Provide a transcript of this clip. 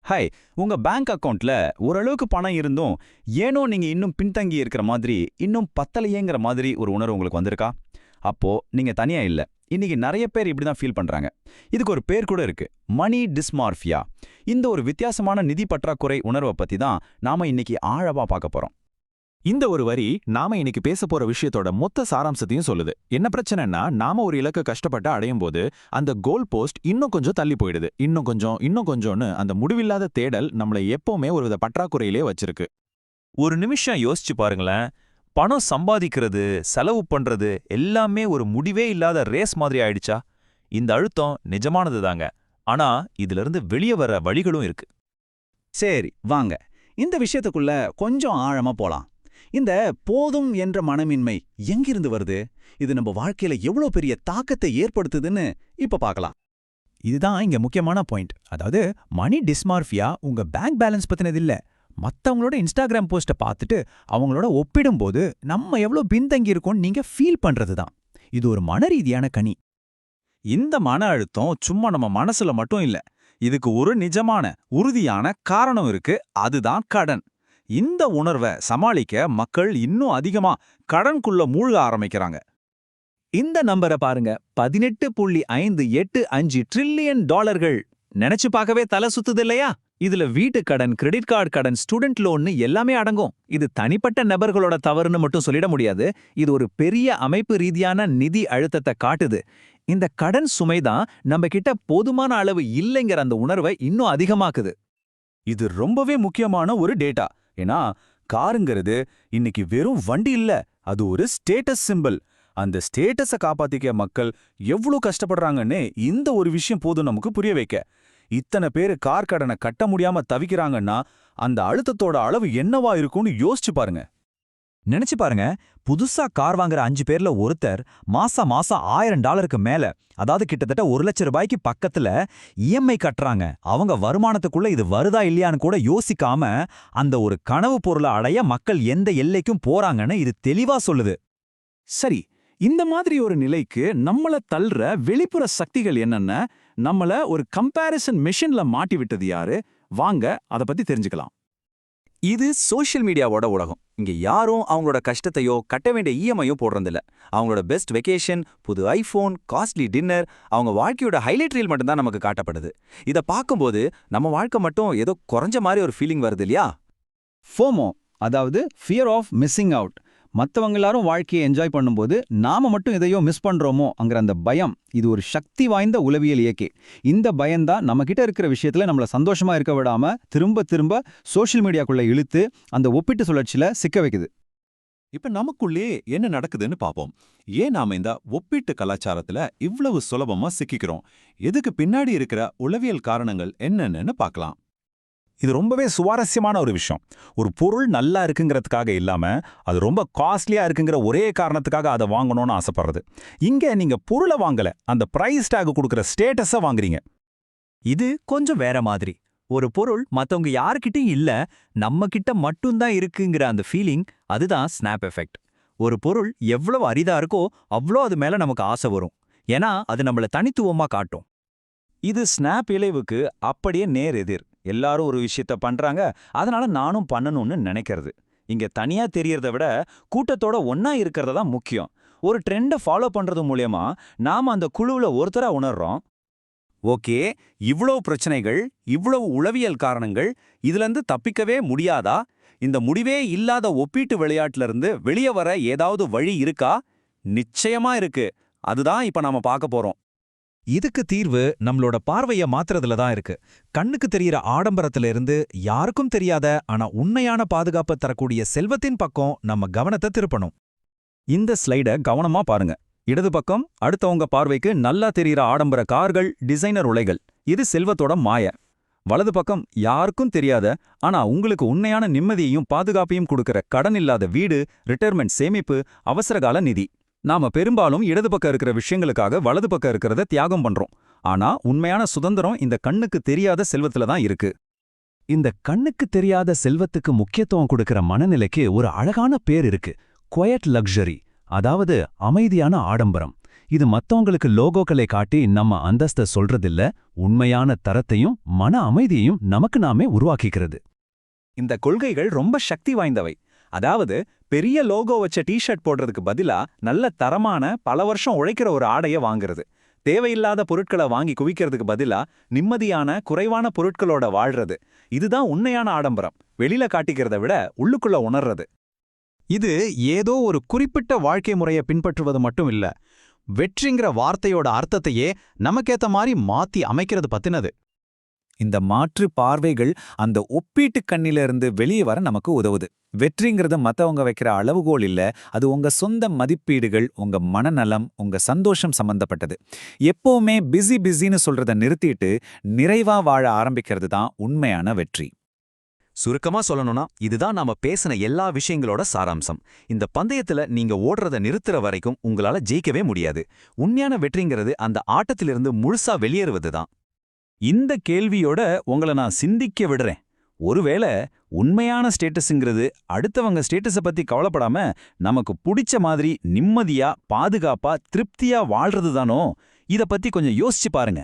Hi, உங்க bank அக்கவுண்ட்ல ஓரளவுக்கு பணம் இருந்தும் ஏனோ நீங்க இன்னும் பின்தங்கி இருக்கிற மாதிரி, இன்னும் பத்தலையேங்கிற மாதிரி ஒரு உணர்வு உங்களுக்கு வந்திருக்கா? அப்போ நீங்க தனியா இல்ல. இன்னைக்கு நிறைய பேர் இப்படி தான் ஃபீல் பண்றாங்க. இதுக்கு ஒரு பேர் கூட இருக்கு. மணி டிஸ்மார்ஃபியா. இந்த ஒரு வித்தியாசமான நிதி பற்றாக்குறை உணர்வை பத்தி தான் நாம இன்னைக்கு ஆழமா பார்க்க போறோம். இந்த ஒரு வரி நாம இன்னைக்கு பேச போற விஷயத்தோட மொத்த சாராம்சத்தையும் சொல்லுது. என்ன பிரச்சனைன்னா, நாம ஒரு இலக்க கஷ்டப்பட்டு அடையும் போது அந்த கோல் போஸ்ட் இன்னும் கொஞ்சம் தள்ளி போயிடுது. இன்னும் கொஞ்சம்னு அந்த முடிவில்லாத தேடல் நம்மளை எப்பவுமே ஒரு வித பற்றாக்குறையிலே வச்சிருக்கு. ஒரு நிமிஷம் யோசிச்சு பாருங்களேன். பணம் சம்பாதிக்கிறது, செலவு பண்றது எல்லாமே ஒரு முடிவே இல்லாத ரேஸ் மாதிரி ஆயிடுச்சா? இந்த அழுத்தம் நிஜமானது தாங்க. ஆனா இதுல இருந்து வெளியே வர வழிகளும் இருக்கு. சரி, வாங்க இந்த விஷயத்துக்குள்ள கொஞ்சம் ஆழமா போலாம். இந்த போதும் என்ற மனமின்மை எங்கிருந்து வருது? இது நம்ம வாழ்க்கையில எவ்வளவு பெரிய தாக்கத்தை ஏற்படுத்துதுன்னு இப்ப பார்க்கலாம். இதுதான் இங்க முக்கியமான பாயிண்ட். அதாவது மணி டிஸ்மார்ஃபியா உங்க பேங்க் பேலன்ஸ் பத்தினது இல்ல. மத்தவங்களோட இன்ஸ்டாகிராம் போஸ்ட்டை பார்த்துட்டு அவங்களோட ஒப்பிடும்போது நம்ம எவ்வளவு பின்தங்கி இருக்கோம்னு நீங்க ஃபீல் பண்றதுதான். இது ஒரு மனரீதியான கனி. இந்த மன அழுத்தம் சும்மா நம்ம மனசுல மட்டும் இல்ல. இதுக்கு ஒரு நிஜமான உறுதியான காரணம் இருக்கு. அதுதான் கடன். இந்த உணர்வை சமாளிக்க மக்கள் இன்னும் அதிகமா கடனுக்குள்ள மூழ்க ஆரம்பிக்கிறாங்க. இந்த நம்பரை பாருங்க, 18.585 ட்ரில்லியன் டாலர்கள். நினைச்சு பார்க்கவே தலை சுத்துது இல்லையா? இதுல வீட்டு கடன், கிரெடிட் கார்டு கடன், ஸ்டூடெண்ட் லோன்னு எல்லாமே அடங்கும். இது தனிப்பட்ட நபர்களோட தவறுன்னு மட்டும் சொல்லிட முடியாது. இது ஒரு பெரிய அமைப்பு ரீதியான நிதி அழுத்தத்தை காட்டுது. இந்த கடன் சுமைதான் நம்ம கிட்ட போதுமான அளவு இல்லைங்கிற அந்த உணர்வை இன்னும் அதிகமாக்குது. இது ரொம்பவே முக்கியமான ஒரு டேட்டா. ஏன்னா காருங்கிறது இன்னைக்கு வெறும் வண்டி இல்ல, அது ஒரு ஸ்டேட்டஸ் சிம்பிள். அந்த ஸ்டேட்டஸை காப்பாத்திக்க மக்கள் எவ்வளவு கஷ்டப்படுறாங்கன்னு இந்த ஒரு விஷயம் போதும் நமக்கு புரிய வைக்க. இத்தனை பேரு கார் கடனை கட்ட முடியாம தவிக்கிறாங்கன்னா அந்த அழுத்தத்தோட அளவு என்னவா இருக்கும்னு யோசிச்சு பாருங்க. நினைச்சு பாருங்க, புதுசா கார் வாங்குற 5 பேர்ல ஒருத்தர் மாசம் $1000 மேல, அதாவது கிட்டத்தட்ட $1,00,000 பக்கத்துல இஎம்ஐ கட்டுறாங்க. அவங்க வருமானத்துக்குள்ள இது வருதா இல்லையான்னு கூட யோசிக்காம அந்த ஒரு கனவு பொருளை அடைய மக்கள் எந்த எல்லைக்கும் போறாங்கன்னு இது தெளிவா சொல்லுது. சரி, இந்த மாதிரி ஒரு நிலைக்கு நம்மள தள்ளுற வெளிப்புற சக்திகள் என்னென்ன? நம்மள ஒரு கம்பேரிசன் மிஷின்ல மாட்டி விட்டது யாரு? வாங்க அத பத்தி தெரிஞ்சுக்கலாம். இது சோஷியல் மீடியாவோட உலகம். இங்க யாரும் அவங்களோட கஷ்டத்தையோ கட்ட வேண்டிய இஎம்ஐயோ போடுறதில்ல. அவங்களோட பெஸ்ட் வெக்கேஷன், புது ஐபோன், காஸ்ட்லி டின்னர், அவங்க வாழ்க்கையோட ஹைலைட் ரீல் மட்டும்தான் நமக்கு காட்டப்படுது. இதை பார்க்கும்போது நம்ம வாழ்க்கை மட்டும் ஏதோ குறைஞ்ச மாதிரி ஒரு ஃபீலிங் வருது இல்லையா? ஃபோமோ, அதாவது ஃபியர் ஆஃப் மிஸ்ஸிங் அவுட். மற்றவங்க எல்லாரும் வாழ்க்கையை என்ஜாய் பண்ணும்போது நாம மட்டும் எதையோ மிஸ் பண்றோமோங்கிற அந்த பயம், இது ஒரு சக்தி வாய்ந்த உளவியல் இயக்கி. இந்த பயம்தான் நம்ம கிட்ட இருக்கிற விஷயத்துல நம்மள சந்தோஷமா இருக்க விடாம திரும்ப திரும்ப சோஷியல் மீடியாக்குள்ள இழுத்து அந்த ஒப்பிட்டு சுழற்சியில சிக்க வைக்குது. இப்ப நமக்குள்ளே என்ன நடக்குதுன்னு பாப்போம். ஏன் நாம இந்த ஒப்பீட்டு கலாச்சாரத்துல இவ்வளவு சுலபமா சிக்கிக்கிறோம்? எதுக்கு பின்னாடி இருக்கிற உளவியல் காரணங்கள் என்னன்னு பார்க்கலாம். இது ரொம்பவே சுவாரஸ்யமான ஒரு விஷயம். ஒரு பொருள் நல்லா இருக்குங்கிறதுக்காக இல்லாம அது ரொம்ப காஸ்ட்லியா இருக்குங்கிற ஒரே காரணத்துக்காக அதை வாங்கணும்னு ஆசைப்படுறது. இங்க நீங்க பொருளை வாங்கல, அந்த பிரைஸ் டாக் கொடுக்குற ஸ்டேட்டஸை வாங்குறீங்க. இது கொஞ்சம் வேற மாதிரி. ஒரு பொருள் மத்தவங்க யாருக்கிட்டையும் இல்ல, நம்ம கிட்ட மட்டும்தான் இருக்குங்கிற அந்த ஃபீலிங், அதுதான் ஸ்னாப் எஃபெக்ட். ஒரு பொருள் எவ்வளவு அரிதா இருக்கோ அவ்வளோ அது மேல நமக்கு ஆசை வரும். ஏன்னா அது நம்மள தனித்துவமா காட்டும். இது ஸ்னாப் இழைவுக்கு அப்படியே நேர் எதிர். எல்லாரும் ஒரு விஷயத்த பண்றாங்க, அதனால நானும் பண்ணணும்னு நினைக்கிறது. இங்க தனியா தெரியறத விட கூட்டத்தோட ஒன்னா இருக்கிறது தான் முக்கியம். ஒரு ட்ரெண்டை ஃபாலோ பண்றது மூலியமா நாம அந்த குழுவுல ஒருத்தரா உணர்றோம். ஓகே, இவ்வளவு பிரச்சனைகள், இவ்வளவு உளவியல் காரணங்கள், இதுல இருந்து தப்பிக்கவே முடியாதா? இந்த முடிவே இல்லாத ஒப்பீட்டு விளையாட்டுல இருந்து வெளியே வர ஏதாவது வழி இருக்கா? நிச்சயமா இருக்கு. அதுதான் இப்ப நாம பார்க்க போறோம். இதுக்கு தீர்வு நம்மளோட பார்வைய மாத்துறதுல தான் இருக்கு. கண்ணுக்கு தெரியற ஆடம்பரத்துல இருந்து யாருக்கும் தெரியாத ஆனா உண்மையான பாதுகாப்பு தரக்கூடிய செல்வத்தின் பக்கம் நம்ம கவனத்தை திருப்பணும். இந்த ஸ்லைட கவனமா பாருங்க. இடது பக்கம் அடுத்தவங்க பார்வைக்கு நல்லா தெரியற ஆடம்பர கார்கள், டிசைனர் உலைகள். இது செல்வத்தோட மாய. வலது பக்கம் யாருக்கும் தெரியாத ஆனா உங்களுக்கு உண்மையான நிம்மதியையும் பாதுகாப்பையும் கொடுக்கற கடன் இல்லாத வீடு, ரிட்டையர்மெண்ட் சேமிப்பு, அவசரகால நிதி. நாம பெரும்பாலும் இடது பக்கம் இருக்கிற விஷயங்களுக்காக வலது பக்கம் இருக்கிறத தியாகம் பண்றோம். ஆனா உண்மையான சுதந்திரம் இந்த கண்ணுக்கு தெரியாத செல்வத்துல தான் இருக்கு. இந்த கண்ணுக்கு தெரியாத செல்வத்துக்கு முக்கியத்துவம் கொடுக்கிற மனநிலைக்கு ஒரு அழகான பேர் இருக்கு, குவைட் லக்ஸரி, அதாவது அமைதியான ஆடம்பரம். இது மத்தவங்களுக்கு லோகோக்களை காட்டி நம்ம அந்தஸ்தை சொல்றதில்ல, உண்மையான தரத்தையும் மன அமைதியையும் நமக்கு நாமே உருவாக்கிக்கிறது. இந்த கொள்கைகள் ரொம்ப சக்தி வாய்ந்தவை. அதாவது பெரிய லோகோ வச்ச டீ-ஷர்ட் போடுறதுக்கு பதிலா நல்ல தரமான பல வருஷம் உழைக்கிற ஒரு ஆடைய வாங்குறது, தேவையில்லாத பொருட்களை வாங்கி குவிக்கிறதுக்கு பதிலா நிம்மதியான குறைவான பொருட்களோட வாழ்றது, இதுதான் உண்மையான ஆடம்பரம். வெளியில காட்டிக்கிறத விட உள்ளுக்குள்ள உணர்றது. இது ஏதோ ஒரு குறிப்பிட்ட வாழ்க்கை முறையை பின்பற்றுவது மட்டும் இல்ல, வெற்றிங்கிற வார்த்தையோட அர்த்தத்தையே நமக்கேத்த மாதிரி மாத்தி அமைக்கிறது பத்தினது. இந்த மாற்று பார்வைகள் அந்த ஒப்பீட்டு கண்ணிலிருந்து வெளியே வர நமக்கு உதவுது. வெற்றிங்கிறது மத்தவங்க வைக்கிற அளவுகோல் இல்ல, அது உங்க சொந்த மதிப்பீடுகள், உங்க மனநலம், உங்க சந்தோஷம் சம்பந்தப்பட்டது. எப்பவுமே பிஸின்னு சொல்றத நிறுத்திட்டு நிறைவா வாழ ஆரம்பிக்கிறது தான் உண்மையான வெற்றி. சுருக்கமா சொல்லணும்னா இதுதான் நாம பேசின எல்லா விஷயங்களோட சாராம்சம். இந்த பந்தயத்துல நீங்க ஓடுறத நிறுத்துற வரைக்கும் உங்களால ஜெயிக்கவே முடியாது. உண்மையான வெற்றிங்கிறது அந்த ஆட்டத்திலிருந்து முழுசா வெளியேறுவது தான். இந்த கேள்வியோட உங்களை நான் சிந்திக்க விடுறேன். ஒருவேளை உண்மையான ஸ்டேட்டஸ்ங்கிறது அடுத்தவங்க ஸ்டேட்டஸை பத்தி கவலைப்படாம நமக்கு பிடிச்ச மாதிரி நிம்மதியா, பாதுகாப்பா, திருப்தியா வாழ்றது தானோ? இத பத்தி கொஞ்சம் யோசிச்சு பாருங்க.